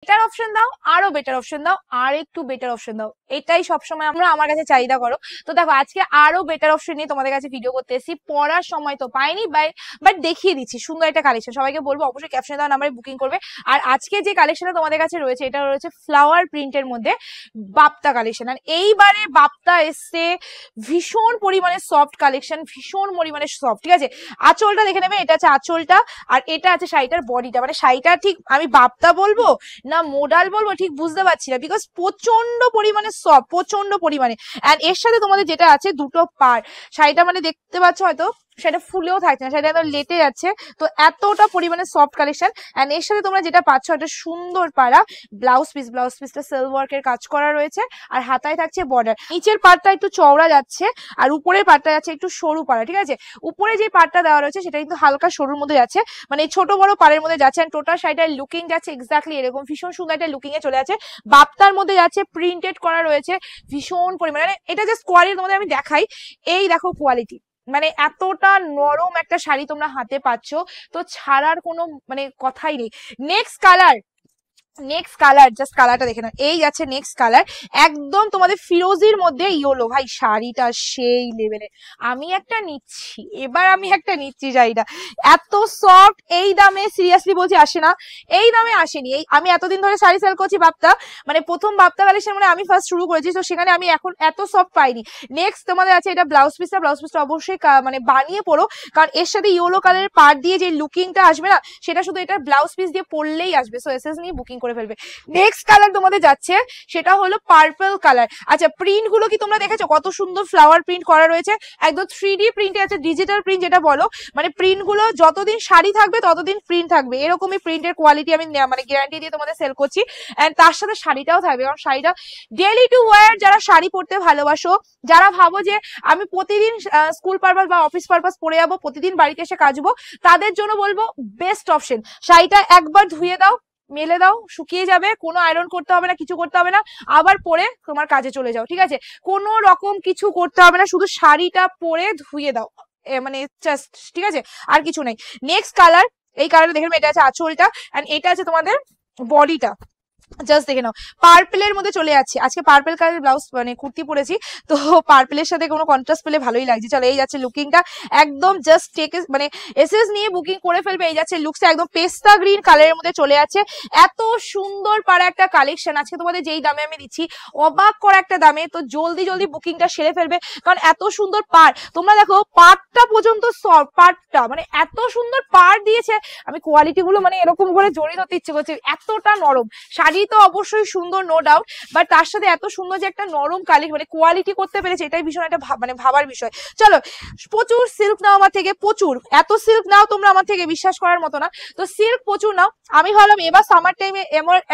Better option দাও, আরো better option দাও, আর একটু বেটার অপশন দাও, এটাই সবসময় আমরা আমার কাছে চাহিদা করো। তো দেখো আজকে আরো বেটার অপশন নিয়ে তোমাদের কাছে ভিডিও করতে এসেছি। পড়ার সময় তো পাইনি, বাট দেখিয়ে দিচ্ছি সুন্দর একটা কালেকশন। সবাইকে বলবো অবশ্যই ক্যাপশনে দেওয়া নাম্বারে বুকিং করবে। আর আজকে যে কালেকশনটা তোমাদের কাছে রয়েছে এটা রয়েছে ফ্লাওয়ার প্রিন্টের মধ্যে বাপ্তা কালেকশন। আর এইবারে বাপ্তা এসছে ভীষণ পরিমাণে সফট কালেকশন, ভীষণ পরিমাণে সফট। ঠিক আছে, আঁচলটা দেখে নেবে, এটা আছে আঁচলটা, আর এটা আছে শাড়িটার বডিটা। মানে শাড়িটা ঠিক আমি বাপ্তা বলবো না মোডাল বলবো ঠিক বুঝতে পারছি না, বিকজ প্রচন্ড পরিমাণে সফট, প্রচন্ড পরিমাণে। এন্ড এর সাথে তোমাদের যেটা আছে দুটো পার, শাড়িটা মানে দেখতে পাচ্ছ হয়তো সেটা ফুলেও থাকছে না, সেটা একদম লেটে যাচ্ছে। তো এতটা পরিমাণে সফট কালেকশন। এন্ড এর সাথে তোমরা যেটা পাচ্ছ একটা সুন্দর পাড়া ব্লাউজ পিস, ব্লাউজ পিসটা সিল্ক ওয়ার্কের কাজ করা রয়েছে, আর হাতায় থাকছে বর্ডার। নিচের পাড়টা একটু চওড়া যাচ্ছে, আর উপরের পাড়টা যাচ্ছে একটু সরু পাড়া। ঠিক আছে, উপরে যে পাড়টা দেওয়া রয়েছে সেটা কিন্তু হালকা সরুর মধ্যে যাচ্ছে, মানে ছোট বড় পাড়ের মধ্যে যাচ্ছে। এন্ড টোটাল শাড়িটার লুকিং যাচ্ছে এক্স্যাক্টলি এরকম, ভীষণ সুন্দর একটা লুকিং এ চলে যাচ্ছে। বাপ্তার মধ্যে যাচ্ছে, প্রিন্টেড করা রয়েছে ভীষণ পরিমাণে। এটা জাস্ট কোয়ালিটি তোমাদের আমি দেখাই, এই দেখো কোয়ালিটি, মানে এতটা নরম একটা শাড়ি তোমরা হাতে পাচ্ছ, তো ছাড়ার কোনো মানে কথাই নেই। Next colour, next colour, just কালারটা দেখে নাও, এই যাচ্ছে নেক্সট কালার, একদম তোমাদের ফিরোজির মধ্যে ইয়েলো। ভাই শাড়িটা সেই লেভেলে, আমি একটা নিচ্ছি, এবার আমি একটা নিচ্ছি শাড়িটা, এত সফট। এই দামে সিরিয়াসলি বলছি আসে না, এই দামে আসেনি। এই আমি এতদিন ধরে শাড়ি সেল করছি বাপ্তা, মানে প্রথম বাপ্তা কালেকশন মানে আমি ফার্স্ট শুরু করেছি, তো সেখানে আমি এখন এত সফট পাইনি। নেক্সট তোমাদের আছে এটা ব্লাউজ পিসটা, ব্লাউজ পিসটা অবশ্যই মানে বানিয়ে পড়ো, কারণ এর সাথে ইয়েলো কালারের পার্ট দিয়ে যে লুকিংটা আসবে না, সেটা শুধু এটা ব্লাউজ পিস দিয়ে পরলেই আসবে। সো এসএস নিয়ে বুকিং করে ফেলবে। নেক্সট কালার তোমাদের যাচ্ছে সেটা হলো পার্পল কালার। আচ্ছা, প্রিন্ট গুলো কি তোমরা দেখেছো কত সুন্দর ফ্লাওয়ার প্রিন্ট করা রয়েছে, একদম 3D প্রিন্টে আছে, ডিজিটাল প্রিন্ট যেটা বলো। মানে প্রিন্ট গুলো যতদিন শাড়ি থাকবে ততদিন প্রিন্ট থাকবে, এরকমই প্রিন্টের কোয়ালিটি আমি মানে গ্যারান্টি দিয়ে তোমাদের সেল করছি। এন্ড তার সাথে শাড়িটাও থাকবে, কারণ শাড়িটা ডেইলি টু ওয়্যার, যারা শাড়ি পরতে ভালোবাসো, যারা ভাবো যে আমি প্রতিদিন স্কুল পারপাস বা অফিস পারপাস পরে যাবো, প্রতিদিন বাড়িতে এসে কাচবো, তাদের জন্য বলবো বেস্ট অপশন। শাড়িটা একবার ধুয়ে দাও, মেলে দাও, শুকিয়ে যাবে, কোনো আয়রন করতে হবে না, কিছু করতে হবে না, আবার পরে তোমার কাজে চলে যাও। ঠিক আছে, কোনো রকম কিছু করতে হবে না, শুধু শাড়িটা পরে ধুয়ে দাও, মানে জাস্ট, ঠিক আছে, আর কিছু নেই। নেক্সট কালার, এই কালারটা দেখে এটা আছে আঁচলটা, এন্ড এটা আছে তোমাদের বডিটা। জাস্ট দেখে নাও, পার্পেলের মধ্যে চলে যাচ্ছে। আজকে পার্পেল কালার ব্লাউজ মানে কুর্তি পরেছি, তো পার্পেলের সাথে কোনো কন্ট্রাস্ট পেলে ভালোই লাগছে। চলো এই যাচ্ছে লুকিংটা, একদম জাস্ট টেক মানে এসএস নিয়ে বুকিং করে ফেলবে। এই যাচ্ছে লুকসটা, একদম পেস্তা গ্রিন কালারের মধ্যে চলে যাচ্ছে, এত সুন্দর পারা একটা কালেকশন আজকে তোমাদের যেই দামে আমি দিচ্ছি, অবাক করা একটা দামে। তো জলদি জলদি বুকিংটা সেরে ফেলবে, কারণ এত সুন্দর পার। তোমরা দেখো পাটটা পর্যন্ত সফট, পাটটা মানে এত সুন্দর পার দিয়েছে, আমি কোয়ালিটি গুলো মানে এরকম করে জড়িয়ে ধরতে ইচ্ছে করছে, এতটা নরম। শাড়ি তো অবশ্যই সুন্দর, নো ডাউট, বাট তার সাথে এত সুন্দর যে একটা নরম কালেকশন মানে কোয়ালিটি করতে পেরেছে, এটাই ভীষণ একটা মানে ভাবার বিষয়। চলো, প্রচুর সিল্ক নাও আমার থেকে, প্রচুর, এত সিল্ক নাও তোমরা আমার থেকে, বিশ্বাস করার মতো না। তো সিল্ক প্রচুর নাও। আমি ভাবলাম এবার সামার টাইমে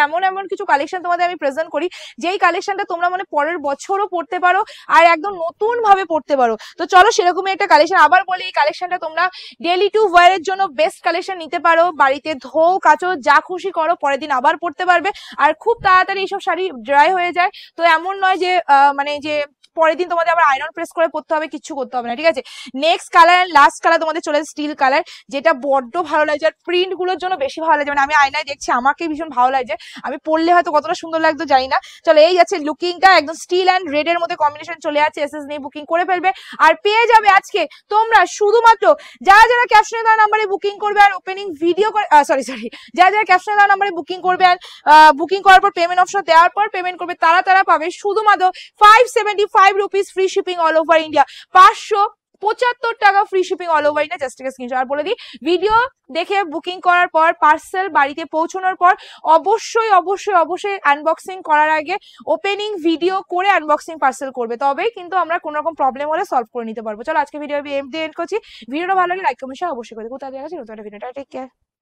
এমন এমন কিছু কালেকশন তোমাদের আমি প্রেজেন্ট করি, যেই কালেকশনটা তোমরা মানে পরের বছরও পড়তে পারো, আর একদম নতুন ভাবে পড়তে পারো। তো চলো সেরকমই একটা কালেকশন আবার বলি, এই কালেকশনটা তোমরা ডেইলি টু ওয়্যারের জন্য বেস্ট কালেকশন নিতে পারো, বাড়িতে ধো কাচো যা খুশি করো, পরের দিন আবার পড়তে পারবে, আর খুব তাড়াতাড়ি এইসব শাড়ি ড্রাই হয়ে যায়। তো এমন নয় যে মানে যে পরের দিন তোমাদের আবার আয়রন প্রেস করে পড়তে হবে, কিছু করতে হবে না। ঠিক আছে, next colour and last colour তোমাদের চলে স্টিল কালার, যেটা বড্ড ভালো লাগছে, আর প্রিন্ট গুলোর জন্য বেশি ভালো লাগছে। মানে আমি আয়নায় দেখছি, আমাকে ভীষণ ভালো লাগছে, আমি পরলে হয়তো কতটা সুন্দর লাগতো জানি না। চলো এই যাচ্ছে লুকিংটা, একদম স্টিল এন্ড রেড এর মধ্যে কম্বিনেশন চলে যাচ্ছে। এসএস নিয়ে বুকিং করে ফেলবে, আর পেয়ে যাবে আজকে তোমরা শুধুমাত্র যারা যারা ক্যাপশনে দেওয়া নাম্বারে বুকিং করবে আর ওপেনিং ভিডিও করে, সরি যারা যারা ক্যাপশনে দেওয়া নাম্বারে বুকিং করবে আর বুকিং করার পর পেমেন্ট অপশন দেওয়ার পর পেমেন্ট করবে, তারা পাবে শুধুমাত্র 575 rupees free shipping all over India, 575 টাকা free shipping all over India. Just screenshot. আর বলে দিই, ভিডিও দেখে বুকিং করার পর পার্সেল বাড়িতে পৌঁছানোর পর অবশ্যই অবশ্যই অবশ্যই আনবক্সিং করার আগে ওপেনিং ভিডিও করে আনবক্সিং পার্সেল করবে, তবেই কিন্তু আমরা কোনো রকম প্রবলেম হলে সলভ করে নিতে পারবো। চলো আজকে ভিডিও আমি এন্ড করছি। ভিডিওটা ভালো লাগে লাইক কমেন্ট অবশ্যই করে, কোথায় দেখা যাচ্ছে নতুন একটা ভিডিওটা। Take care.